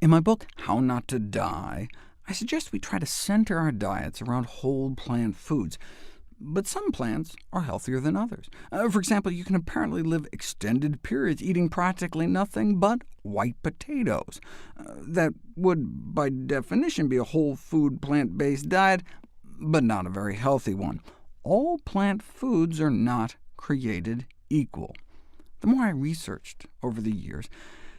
In my book, How Not to Die, I suggest we try to center our diets around whole plant foods, but some plants are healthier than others. For example, you can apparently live extended periods eating practically nothing but white potatoes. That would, by definition, be a whole food plant-based diet, but not a very healthy one. All plant foods are not created equal. The more I researched over the years,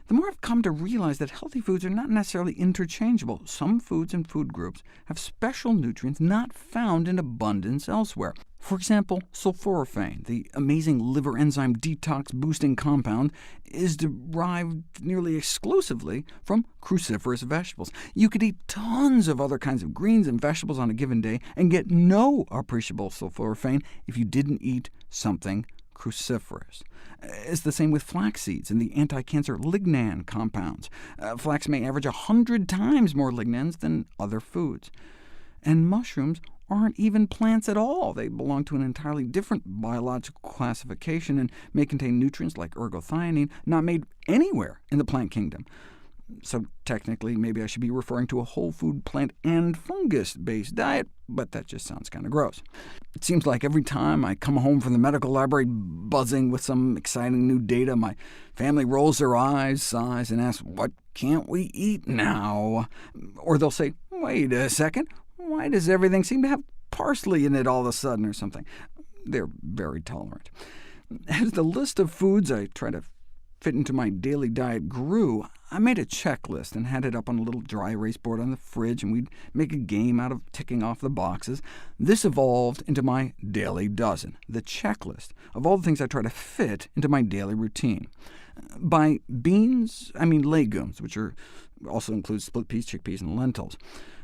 the more I've come to realize that healthy foods are not necessarily interchangeable. Some foods and food groups have special nutrients not found in abundance elsewhere. For example, sulforaphane, the amazing liver enzyme detox-boosting compound, is derived nearly exclusively from cruciferous vegetables. You could eat tons of other kinds of greens and vegetables on a given day and get no appreciable sulforaphane if you didn't eat something cruciferous. It's the same with flax seeds and the anti-cancer lignan compounds. Flax may average 100 times more lignans than other foods. And mushrooms aren't even plants at all. They belong to an entirely different biological classification and may contain nutrients like ergothioneine, not made anywhere in the plant kingdom. So technically, maybe I should be referring to a whole food plant and fungus-based diet, but that just sounds kind of gross. It seems like every time I come home from the medical library buzzing with some exciting new data, my family rolls their eyes, sighs, and asks, "What can't we eat now?" Or they'll say, "Wait a second, why does everything seem to have parsley in it all of a sudden," or something. They're very tolerant. As the list of foods I try to fit into my daily diet grew, I made a checklist and had it up on a little dry erase board on the fridge, and we'd make a game out of ticking off the boxes. This evolved into my daily dozen, the checklist of all the things I try to fit into my daily routine. By beans, I mean legumes, which also include split peas, chickpeas, and lentils.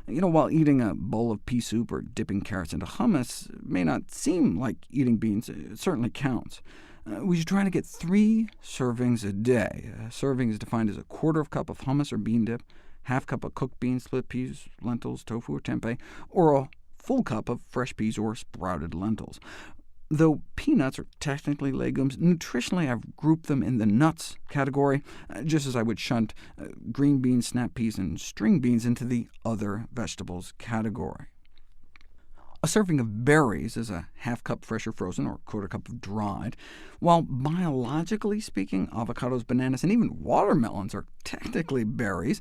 While eating a bowl of pea soup or dipping carrots into hummus may not seem like eating beans, it certainly counts. We should try to get 3 servings a day. A serving is defined as a quarter cup of hummus or bean dip, half cup of cooked beans, split peas, lentils, tofu, or tempeh, or a full cup of fresh peas or sprouted lentils. Though peanuts are technically legumes, nutritionally I've grouped them in the nuts category, just as I would shunt green beans, snap peas, and string beans into the other vegetables category. A serving of berries is a half cup fresh or frozen, or quarter cup of dried. While biologically speaking, avocados, bananas, and even watermelons are technically berries,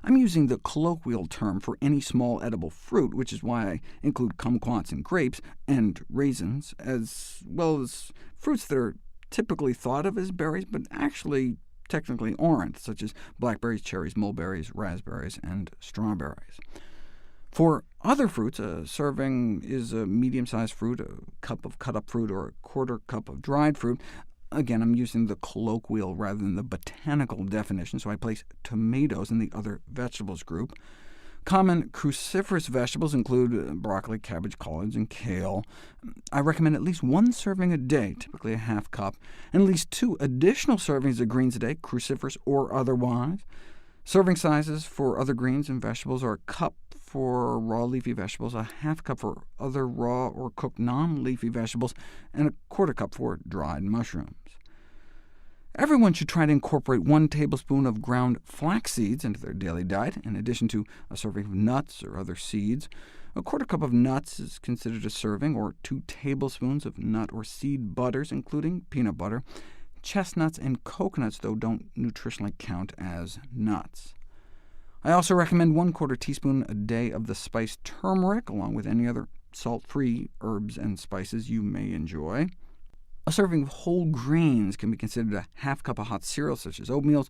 I'm using the colloquial term for any small edible fruit, which is why I include kumquats and grapes, and raisins, as well as fruits that are typically thought of as berries, but actually technically aren't, such as blackberries, cherries, mulberries, raspberries, and strawberries. For other fruits, a serving is a medium-sized fruit, a cup of cut-up fruit, or a quarter cup of dried fruit. Again, I'm using the colloquial rather than the botanical definition, so I place tomatoes in the other vegetables group. Common cruciferous vegetables include broccoli, cabbage, collards, and kale. I recommend at least 1 serving a day, typically a half cup, and at least 2 additional servings of greens a day, cruciferous or otherwise. Serving sizes for other greens and vegetables are a cup for raw leafy vegetables, a half cup for other raw or cooked non-leafy vegetables, and a quarter cup for dried mushrooms. Everyone should try to incorporate 1 tablespoon of ground flax seeds into their daily diet, in addition to a serving of nuts or other seeds. A quarter cup of nuts is considered a serving, or 2 tablespoons of nut or seed butters, including peanut butter. Chestnuts and coconuts, though, don't nutritionally count as nuts. I also recommend 1/4 teaspoon a day of the spice turmeric, along with any other salt-free herbs and spices you may enjoy. A serving of whole grains can be considered a half cup of hot cereal, such as oatmeal,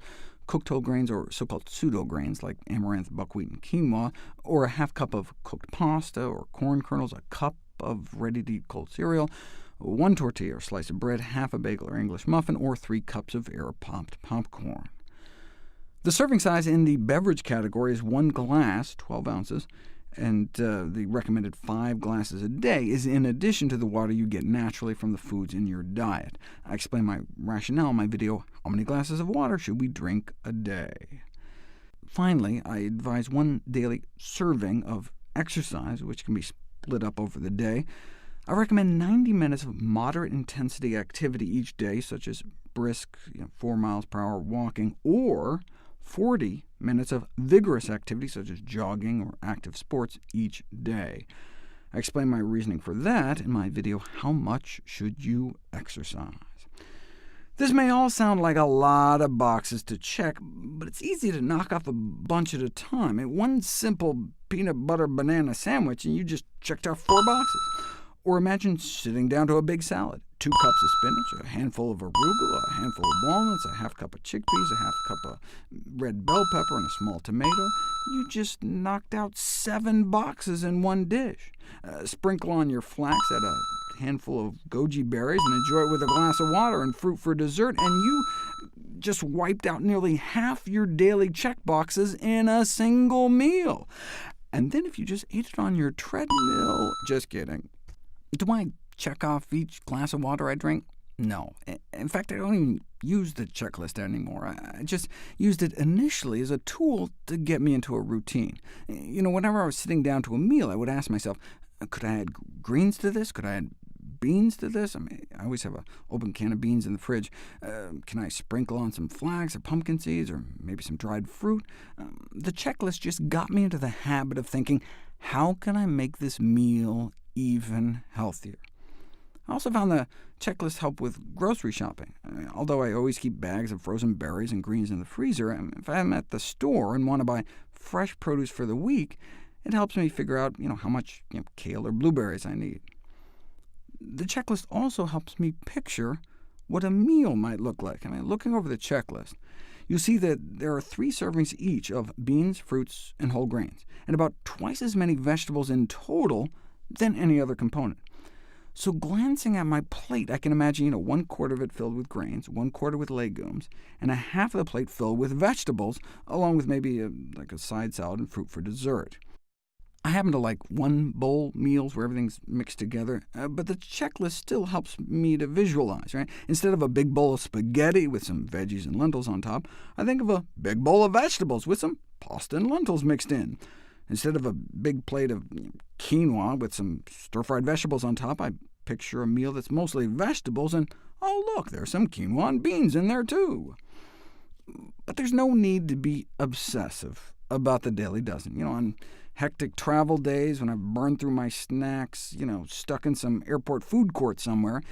cooked whole grains, or so-called pseudo-grains like amaranth, buckwheat, and quinoa, or a half cup of cooked pasta or corn kernels, a cup of ready-to-eat cold cereal, 1 tortilla or slice of bread, half a bagel or English muffin, or 3 cups of air-popped popcorn. The serving size in the beverage category is 1 glass, 12 ounces, and the recommended 5 glasses a day is in addition to the water you get naturally from the foods in your diet. I explain my rationale in my video, How Many Glasses of Water Should We Drink a Day? Finally, I advise 1 daily serving of exercise, which can be split up over the day. I recommend 90 minutes of moderate-intensity activity each day, such as brisk 4 miles per hour walking, or 40 minutes of vigorous activity, such as jogging or active sports, each day. I explain my reasoning for that in my video, How Much Should You Exercise? This may all sound like a lot of boxes to check, but it's easy to knock off a bunch at a time. One simple peanut butter banana sandwich, and you just checked off 4 boxes. Or imagine sitting down to a big salad, 2 cups of spinach, a handful of arugula, a handful of walnuts, a half cup of chickpeas, a half cup of red bell pepper, and a small tomato. You just knocked out 7 boxes in one dish. Sprinkle on your flax, add a handful of goji berries, and enjoy it with a glass of water and fruit for dessert, and you just wiped out nearly half your daily check boxes in a single meal. And then if you just ate it on your treadmill— just kidding. Do I check off each glass of water I drink? No. In fact, I don't even use the checklist anymore. I just used it initially as a tool to get me into a routine. Whenever I was sitting down to a meal, I would ask myself, could I add greens to this? Could I add beans to this? I always have an open can of beans in the fridge. Can I sprinkle on some flax or pumpkin seeds, or maybe some dried fruit? The checklist just got me into the habit of thinking, how can I make this meal even healthier? I also found the checklist help with grocery shopping. Although I always keep bags of frozen berries and greens in the freezer, if I'm at the store and want to buy fresh produce for the week, it helps me figure out how much kale or blueberries I need. The checklist also helps me picture what a meal might look like. Looking over the checklist, you'll see that there are 3 servings each of beans, fruits, and whole grains, and about twice as many vegetables in total than any other component. So glancing at my plate, I can imagine 1/4 of it filled with grains, 1/4 with legumes, and a half of the plate filled with vegetables, along with maybe a side salad and fruit for dessert. I happen to like one-bowl meals where everything's mixed together, but the checklist still helps me to visualize. Instead of a big bowl of spaghetti with some veggies and lentils on top, I think of a big bowl of vegetables with some pasta and lentils mixed in. Instead of a big plate of quinoa with some stir-fried vegetables on top, I picture a meal that's mostly vegetables, and oh look, there's some quinoa and beans in there too. But there's no need to be obsessive about the daily dozen. On hectic travel days, when I've burned through my snacks, stuck in some airport food court somewhere,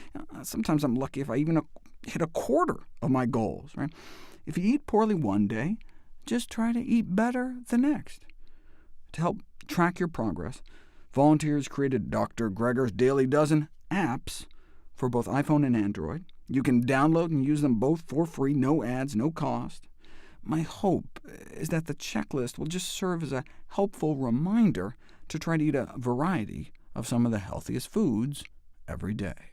sometimes I'm lucky if I even hit 1/4 of my goals. If you eat poorly one day, just try to eat better the next. To help track your progress, volunteers created Dr. Greger's Daily Dozen apps for both iPhone and Android. You can download and use them both for free, no ads, no cost. My hope is that the checklist will just serve as a helpful reminder to try to eat a variety of some of the healthiest foods every day.